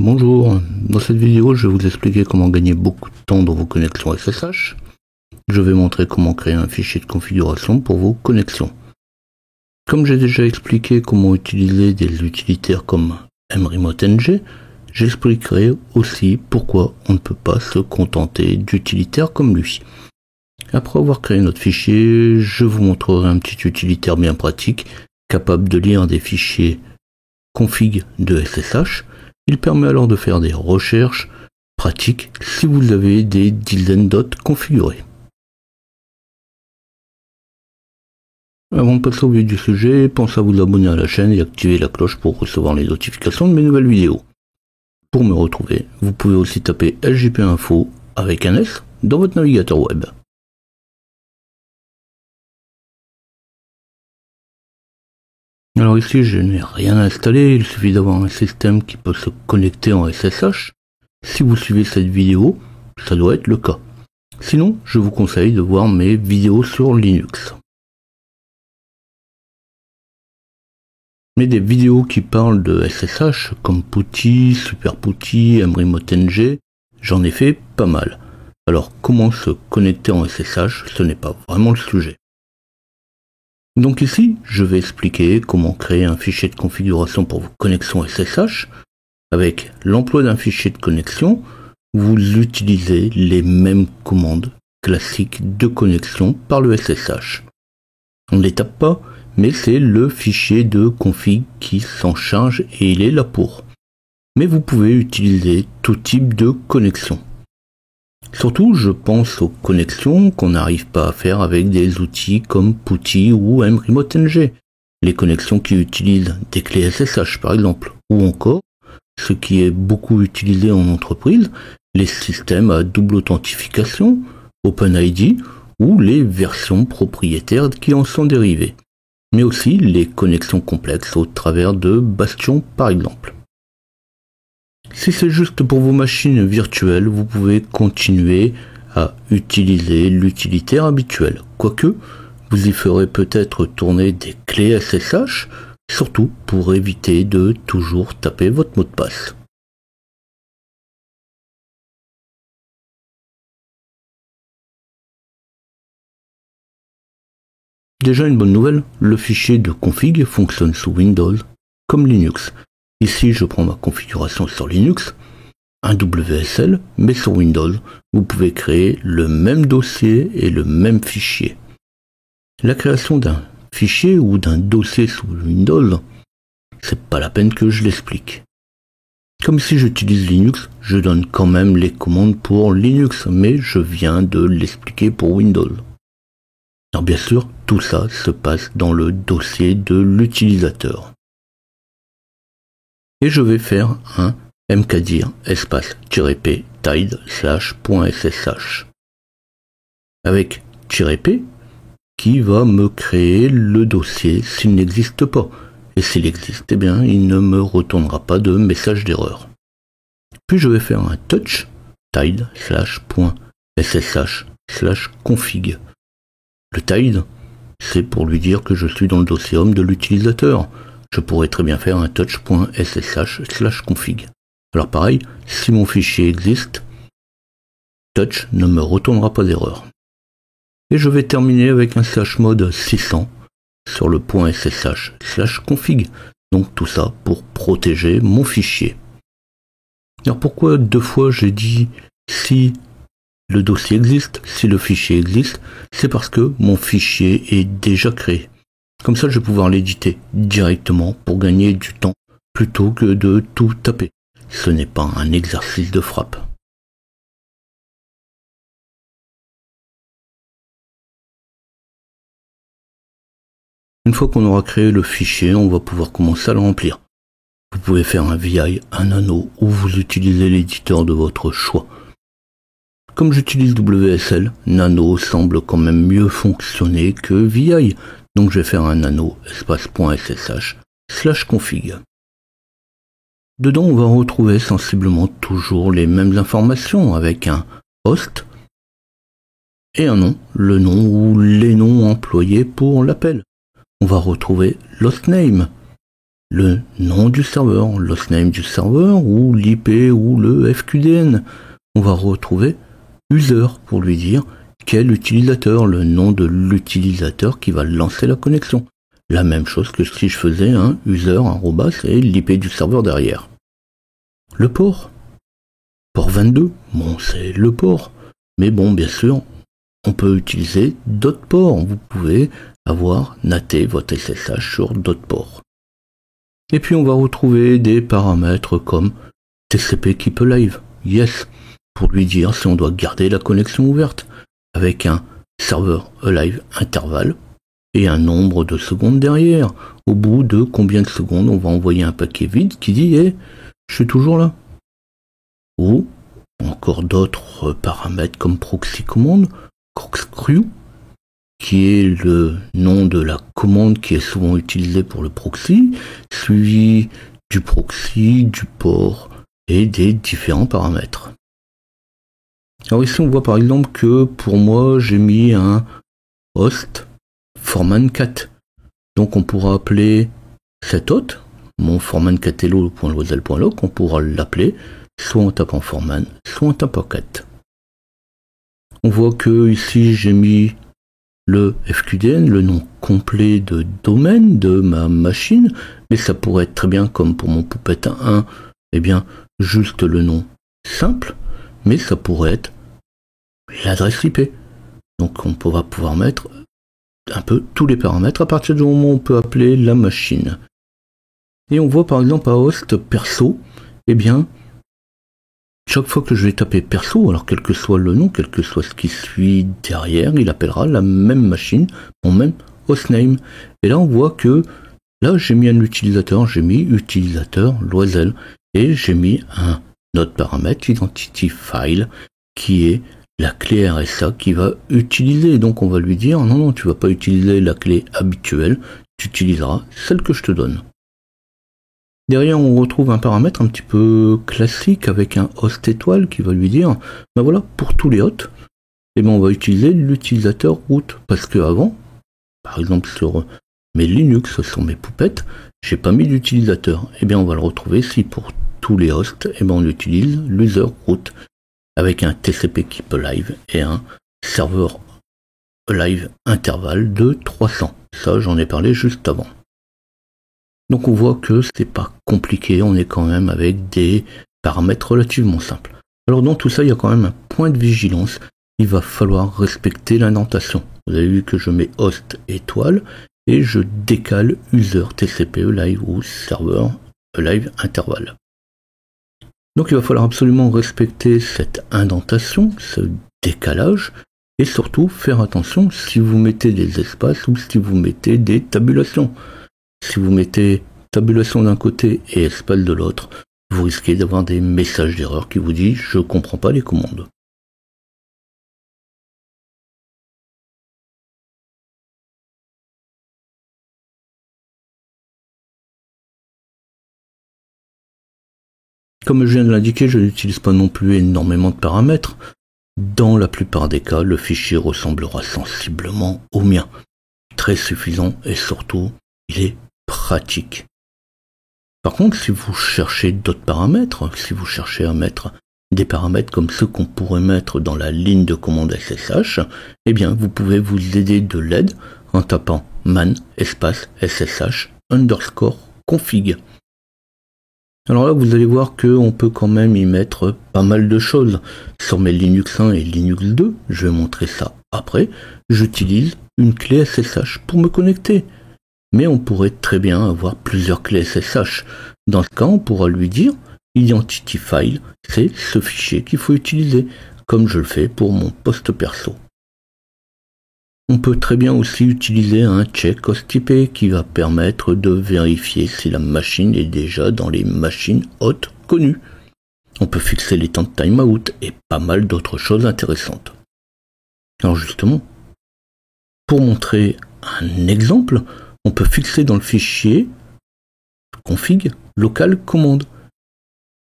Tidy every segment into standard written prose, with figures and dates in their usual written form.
Bonjour, dans cette vidéo je vais vous expliquer comment gagner beaucoup de temps dans vos connexions SSH. Je vais montrer comment créer un fichier de configuration pour vos connexions. Comme j'ai déjà expliqué comment utiliser des utilitaires comme mRemoteNG, j'expliquerai aussi pourquoi on ne peut pas se contenter d'utilitaires comme lui. Après avoir créé notre fichier, je vous montrerai un petit utilitaire bien pratique, capable de lire des fichiers config de SSH. Il permet alors de faire des recherches pratiques si vous avez des dizaines d'autres configurés. Avant de passer au vif du sujet, pensez à vous abonner à la chaîne et activer la cloche pour recevoir les notifications de mes nouvelles vidéos. Pour me retrouver, vous pouvez aussi taper SJP Info avec un S dans votre navigateur web. Alors ici, je n'ai rien installé, il suffit d'avoir un système qui peut se connecter en SSH. Si vous suivez cette vidéo, ça doit être le cas. Sinon, je vous conseille de voir mes vidéos sur Linux. Mais des vidéos qui parlent de SSH, comme PuTTY, SuperPuTTY, mRemoteNG, j'en ai fait pas mal. Alors comment se connecter en SSH, ce n'est pas vraiment le sujet. Donc ici, je vais expliquer comment créer un fichier de configuration pour vos connexions SSH. Avec l'emploi d'un fichier de connexion, vous utilisez les mêmes commandes classiques de connexion par le SSH. On ne les tape pas, mais c'est le fichier de config qui s'en charge et il est là pour. Mais vous pouvez utiliser tout type de connexion. Surtout, je pense aux connexions qu'on n'arrive pas à faire avec des outils comme PuTTY ou mRemoteNG. Les connexions qui utilisent des clés SSH par exemple, ou encore, ce qui est beaucoup utilisé en entreprise, les systèmes à double authentification, OpenID, ou les versions propriétaires qui en sont dérivées. Mais aussi les connexions complexes au travers de Bastion par exemple. Si c'est juste pour vos machines virtuelles, vous pouvez continuer à utiliser l'utilitaire habituel. Quoique, vous y ferez peut-être tourner des clés SSH, surtout pour éviter de toujours taper votre mot de passe. Déjà une bonne nouvelle, le fichier de config fonctionne sous Windows comme Linux. Ici je prends ma configuration sur Linux, un WSL, mais sur Windows, vous pouvez créer le même dossier et le même fichier. La création d'un fichier ou d'un dossier sous Windows, c'est pas la peine que je l'explique. Comme si j'utilise Linux, je donne quand même les commandes pour Linux, mais je viens de l'expliquer pour Windows. Alors bien sûr, tout ça se passe dans le dossier de l'utilisateur. Et je vais faire un mkdir espace-p tide/.ssh avec -p qui va me créer le dossier s'il n'existe pas. Et s'il existe, eh bien, il ne me retournera pas de message d'erreur. Puis je vais faire un touch tide/.ssh/config. Le tide, c'est pour lui dire que je suis dans le dossier home de l'utilisateur. Je pourrais très bien faire un touch.ssh/config. Alors pareil, si mon fichier existe, touch ne me retournera pas d'erreur. Et je vais terminer avec un chmod 600 sur le .ssh/config. Donc tout ça pour protéger mon fichier. Alors pourquoi deux fois j'ai dit si le dossier existe, si le fichier existe, c'est parce que mon fichier est déjà créé. Comme ça je vais pouvoir l'éditer directement pour gagner du temps plutôt que de tout taper. Ce n'est pas un exercice de frappe. Une fois qu'on aura créé le fichier, on va pouvoir commencer à le remplir. Vous pouvez faire un VI, un nano, ou vous utilisez l'éditeur de votre choix. Comme j'utilise WSL, nano semble quand même mieux fonctionner que VI, donc je vais faire un nano espace.ssh/config. Dedans, on va retrouver sensiblement toujours les mêmes informations avec un host et un nom, le nom ou les noms employés pour l'appel. On va retrouver l'hostname, le nom du serveur, l'hostname du serveur, ou l'IP, ou le FQDN. On va retrouver user pour lui dire quel utilisateur, le nom de l'utilisateur qui va lancer la connexion. La même chose que si je faisais un user, et l'IP du serveur derrière. Le port 22, bon c'est le port, mais bon bien sûr, on peut utiliser d'autres ports. Vous pouvez avoir naté votre SSH sur d'autres ports. Et puis on va retrouver des paramètres comme TCP keep alive, yes, pour lui dire si on doit garder la connexion ouverte, avec un serveur alive intervalle et un nombre de secondes derrière. Au bout de combien de secondes on va envoyer un paquet vide qui dit hey, je suis toujours là. Ou encore d'autres paramètres comme proxy command, corkscrew, qui est le nom de la commande qui est souvent utilisée pour le proxy, suivi du proxy, du port et des différents paramètres. Alors ici on voit par exemple que pour moi j'ai mis un host forman4. Donc on pourra appeler cet hôte, mon forman4hello.loisel.loc, on pourra l'appeler soit en tapant forman, soit en tapant 4. On voit que ici j'ai mis le FQDN, le nom complet de domaine de ma machine, mais ça pourrait être très bien comme pour mon Puppet 1, eh bien juste le nom simple, mais ça pourrait être l'adresse IP. Donc on va pouvoir mettre un peu tous les paramètres à partir du moment où on peut appeler la machine. Et on voit par exemple à host perso, eh bien chaque fois que je vais taper perso, alors quel que soit le nom, quel que soit ce qui suit derrière, il appellera la même machine, mon même hostname. Et là on voit que là j'ai mis un utilisateur, j'ai mis utilisateur Loisel, et j'ai mis un autre paramètre, identity file, qui est la clé RSA qu'il va utiliser. Donc on va lui dire non, tu vas pas utiliser la clé habituelle, tu utiliseras celle que je te donne. Derrière, on retrouve un paramètre un petit peu classique avec un host étoile qui va lui dire, ben voilà, pour tous les hôtes, eh ben on va utiliser l'utilisateur root. Parce que avant, par exemple sur mes Linux, sur mes Puppets, j'ai pas mis d'utilisateur. Eh bien on va le retrouver si pour tous les hosts, eh ben on utilise l'user root avec un TCP keep alive et un serveur alive intervalle de 300. Ça, j'en ai parlé juste avant. Donc on voit que c'est pas compliqué, on est quand même avec des paramètres relativement simples. Alors dans tout ça, il y a quand même un point de vigilance, il va falloir respecter l'indentation. Vous avez vu que je mets host étoile et je décale user TCP alive ou serveur alive intervalle. Donc il va falloir absolument respecter cette indentation, ce décalage, et surtout faire attention si vous mettez des espaces ou si vous mettez des tabulations. Si vous mettez tabulation d'un côté et espace de l'autre, vous risquez d'avoir des messages d'erreur qui vous disent « je comprends pas les commandes ». Comme je viens de l'indiquer, je n'utilise pas non plus énormément de paramètres. Dans la plupart des cas, le fichier ressemblera sensiblement au mien. Très suffisant et surtout, il est pratique. Par contre, si vous cherchez d'autres paramètres, si vous cherchez à mettre des paramètres comme ceux qu'on pourrait mettre dans la ligne de commande SSH, eh bien, vous pouvez vous aider de l'aide en tapant man espace SSH _config. Alors là, vous allez voir qu'on peut quand même y mettre pas mal de choses. Sur mes Linux 1 et Linux 2, je vais montrer ça après, j'utilise une clé SSH pour me connecter. Mais on pourrait très bien avoir plusieurs clés SSH. Dans ce cas, on pourra lui dire identity file, c'est ce fichier qu'il faut utiliser, comme je le fais pour mon poste perso. On peut très bien aussi utiliser un check host IP qui va permettre de vérifier si la machine est déjà dans les machines hôtes connues. On peut fixer les temps de timeout et pas mal d'autres choses intéressantes. Alors justement, pour montrer un exemple, on peut fixer dans le fichier config local commande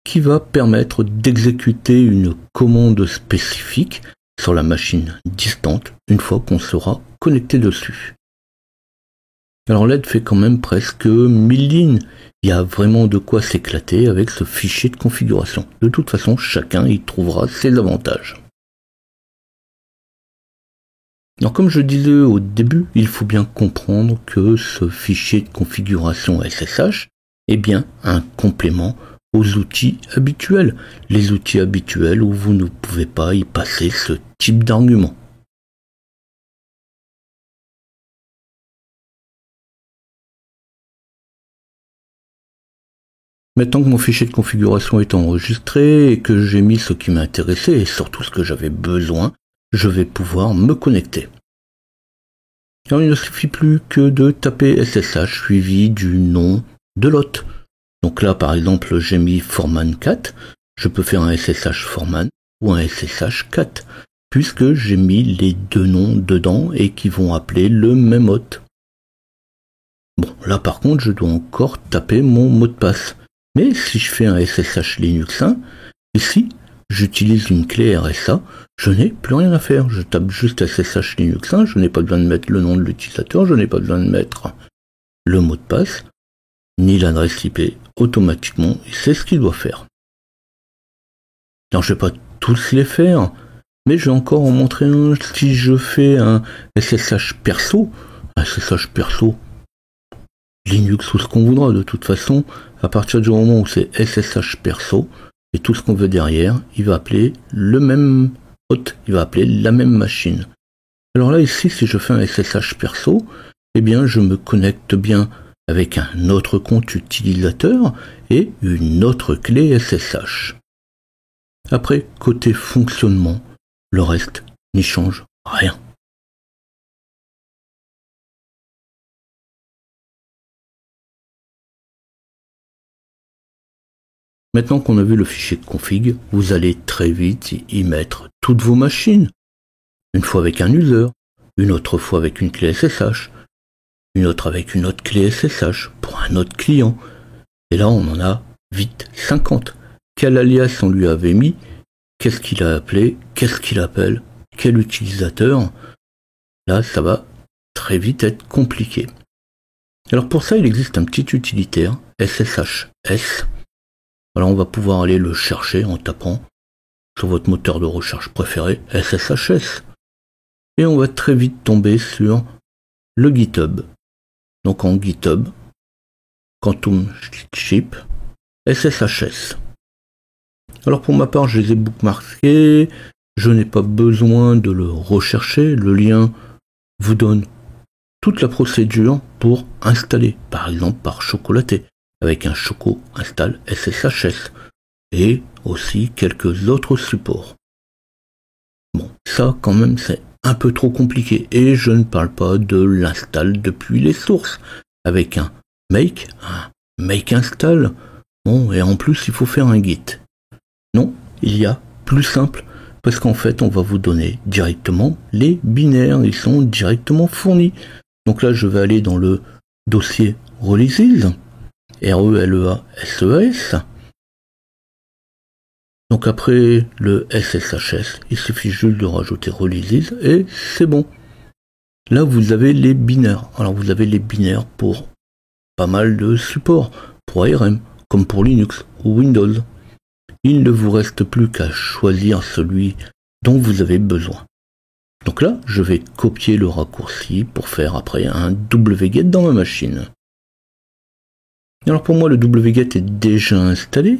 qui va permettre d'exécuter une commande spécifique sur la machine distante une fois qu'on sera connecté dessus. Alors LED fait quand même presque 1000 lignes. Il y a vraiment de quoi s'éclater avec ce fichier de configuration. De toute façon, chacun y trouvera ses avantages. Alors comme je disais au début, il faut bien comprendre que ce fichier de configuration SSH est bien un complément aux outils habituels. Les outils habituels où vous ne pouvez pas y passer ce type d'argument. Maintenant que mon fichier de configuration est enregistré et que j'ai mis ce qui m'intéressait et surtout ce que j'avais besoin, je vais pouvoir me connecter. Alors il ne suffit plus que de taper SSH suivi du nom de l'hôte. Donc là par exemple j'ai mis Foreman 4, je peux faire un SSH Foreman ou un SSH 4, puisque j'ai mis les deux noms dedans et qui vont appeler le même hôte. Bon là par contre je dois encore taper mon mot de passe. Mais si je fais un SSH Linux 1, ici, j'utilise une clé RSA, je n'ai plus rien à faire. Je tape juste SSH Linux 1, je n'ai pas besoin de mettre le nom de l'utilisateur, je n'ai pas besoin de mettre le mot de passe, ni l'adresse IP. Automatiquement, il sait ce qu'il doit faire. Alors je ne vais pas tous les faire, mais je vais encore en montrer un. Si je fais un SSH perso, Linux ou ce qu'on voudra, de toute façon, à partir du moment où c'est SSH perso, et tout ce qu'on veut derrière, il va appeler le même hôte, il va appeler la même machine. Alors là, ici, si je fais un SSH perso, eh bien, je me connecte bien avec un autre compte utilisateur et une autre clé SSH. Après, côté fonctionnement, le reste n'y change rien. Maintenant qu'on a vu le fichier de config, vous allez très vite y mettre toutes vos machines. Une fois avec un user, une autre fois avec une clé SSH, une autre avec une autre clé SSH pour un autre client. Et là, on en a vite 50. Quel alias on lui avait mis? Qu'est-ce qu'il a appelé? Qu'est-ce qu'il appelle? Quel utilisateur? Là, ça va très vite être compliqué. Alors pour ça, il existe un petit utilitaire, SSHS. Alors on va pouvoir aller le chercher en tapant sur votre moteur de recherche préféré SSHS. Et on va très vite tomber sur le GitHub. Donc en GitHub, Quantum Ship, SSHS. Alors pour ma part, je les ai bookmarkés, je n'ai pas besoin de le rechercher, le lien vous donne toute la procédure pour installer, par exemple par chocolaté, avec un choco install SSHS, et aussi quelques autres supports. Bon, ça quand même c'est un peu trop compliqué, et je ne parle pas de l'install depuis les sources, avec un make install, bon, et en plus il faut faire un git. Non, il y a plus simple, parce qu'en fait on va vous donner directement les binaires, ils sont directement fournis. Donc là je vais aller dans le dossier releases, RELEASES. Donc après le SSHS, il suffit juste de rajouter releases et c'est bon. Là vous avez les binaires. Alors vous avez les binaires pour pas mal de supports, pour ARM, comme pour Linux ou Windows. Il ne vous reste plus qu'à choisir celui dont vous avez besoin. Donc là, je vais copier le raccourci pour faire après un wget dans ma machine. Alors pour moi, le wget est déjà installé,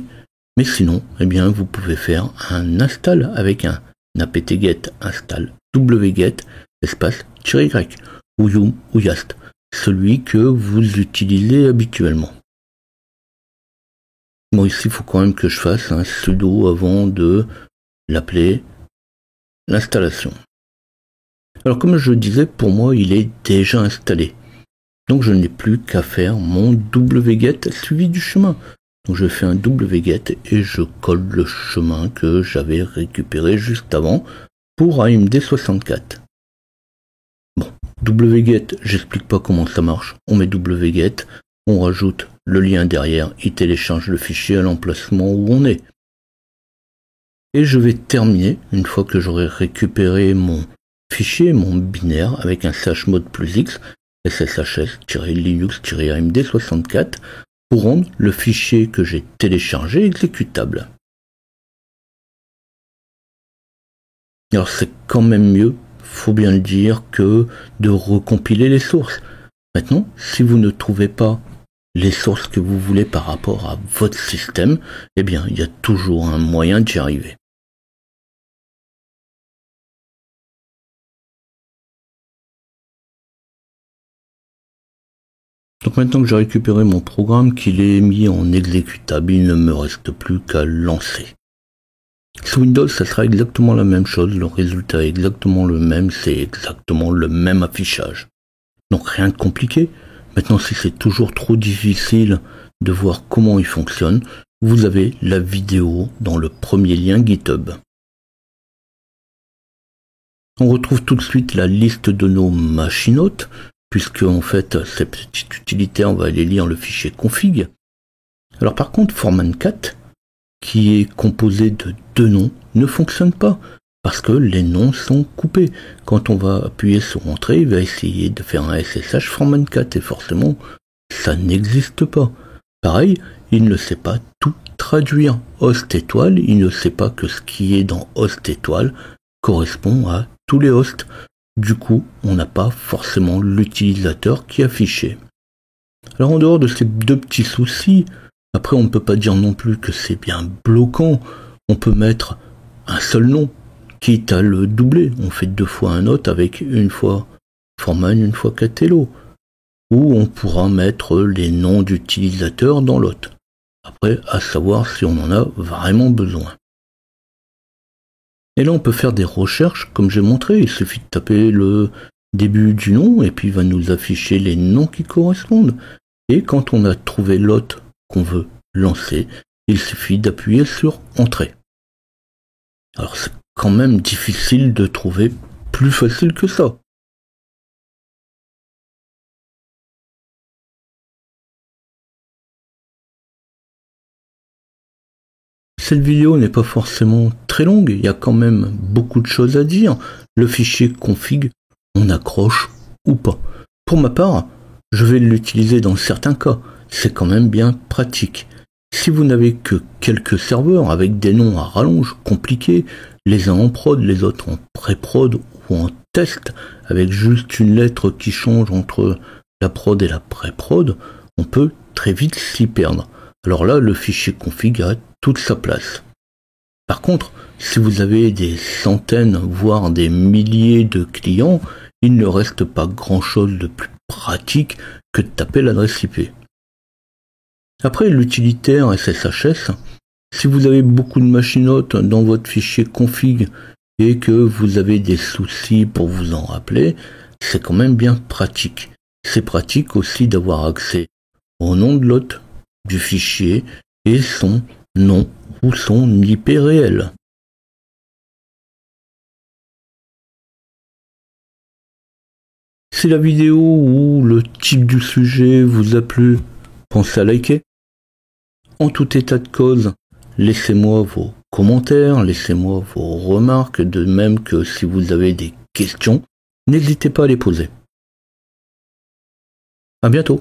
mais sinon, eh bien, vous pouvez faire un install avec un apt-get install wget espace -y ou yum ou yast, celui que vous utilisez habituellement. Bon, ici, il faut quand même que je fasse un sudo avant de l'appeler l'installation. Alors comme je disais, pour moi il est déjà installé. Donc je n'ai plus qu'à faire mon wget suivi du chemin. Donc je fais un wget et je colle le chemin que j'avais récupéré juste avant pour AMD64. Bon, wget, j'explique pas comment ça marche. On met wget, on rajoute le lien derrière, il télécharge le fichier à l'emplacement où on est. Et je vais terminer, une fois que j'aurai récupéré mon fichier, mon binaire, avec un chmod +x, sshs-linux-amd64 pour rendre le fichier que j'ai téléchargé exécutable. Alors c'est quand même mieux, faut bien le dire, que de recompiler les sources. Maintenant, si vous ne trouvez pas les sources que vous voulez par rapport à votre système, eh bien, il y a toujours un moyen d'y arriver. Donc maintenant que j'ai récupéré mon programme, qu'il est mis en exécutable, il ne me reste plus qu'à lancer. Sous Windows, ça sera exactement la même chose, le résultat est exactement le même, c'est exactement le même affichage. Donc rien de compliqué. Maintenant, si c'est toujours trop difficile de voir comment il fonctionne, vous avez la vidéo dans le premier lien GitHub. On retrouve tout de suite la liste de nos machinotes, puisque en fait, ces petites utilitaires, on va aller lire le fichier config. Alors par contre, Foreman4, qui est composé de 2 noms, ne fonctionne pas, parce que les noms sont coupés. Quand on va appuyer sur Entrée, il va essayer de faire un SSH Foreman4, et forcément, ça n'existe pas. Pareil, il ne sait pas tout traduire. Host étoile, il ne sait pas que ce qui est dans host étoile correspond à tous les hosts. Du coup, on n'a pas forcément l'utilisateur qui est affiché. Alors en dehors de ces 2 petits soucis, après on ne peut pas dire non plus que c'est bien bloquant. On peut mettre un seul nom, quitte à le doubler. On fait 2 fois un hôte avec une fois Foreman, une fois Catello. Ou on pourra mettre les noms d'utilisateurs dans l'hôte. Après, à savoir si on en a vraiment besoin. Et là, on peut faire des recherches, comme j'ai montré. Il suffit de taper le début du nom, et puis il va nous afficher les noms qui correspondent. Et quand on a trouvé l'hôte qu'on veut lancer, il suffit d'appuyer sur Entrée. Alors c'est quand même difficile de trouver plus facile que ça. Cette vidéo n'est pas forcément très longue, il y a quand même beaucoup de choses à dire. Le fichier config, on accroche ou pas. Pour ma part, je vais l'utiliser dans certains cas, c'est quand même bien pratique. Si vous n'avez que quelques serveurs avec des noms à rallonge compliqués, les uns en prod, les autres en pré-prod ou en test, avec juste une lettre qui change entre la prod et la pré-prod, on peut très vite s'y perdre. Alors là, le fichier config a toute sa place. Par contre, si vous avez des centaines, voire des milliers de clients, il ne reste pas grand-chose de plus pratique que de taper l'adresse IP. Après, l'utilitaire SSHS, si vous avez beaucoup de machinotes dans votre fichier config et que vous avez des soucis pour vous en rappeler, c'est quand même bien pratique. C'est pratique aussi d'avoir accès au nom de l'hôte du fichier et son nom ou son IP réel. Si la vidéo ou le type du sujet vous a plu, pensez à liker. En tout état de cause, laissez-moi vos commentaires, laissez-moi vos remarques, de même que si vous avez des questions, n'hésitez pas à les poser. À bientôt.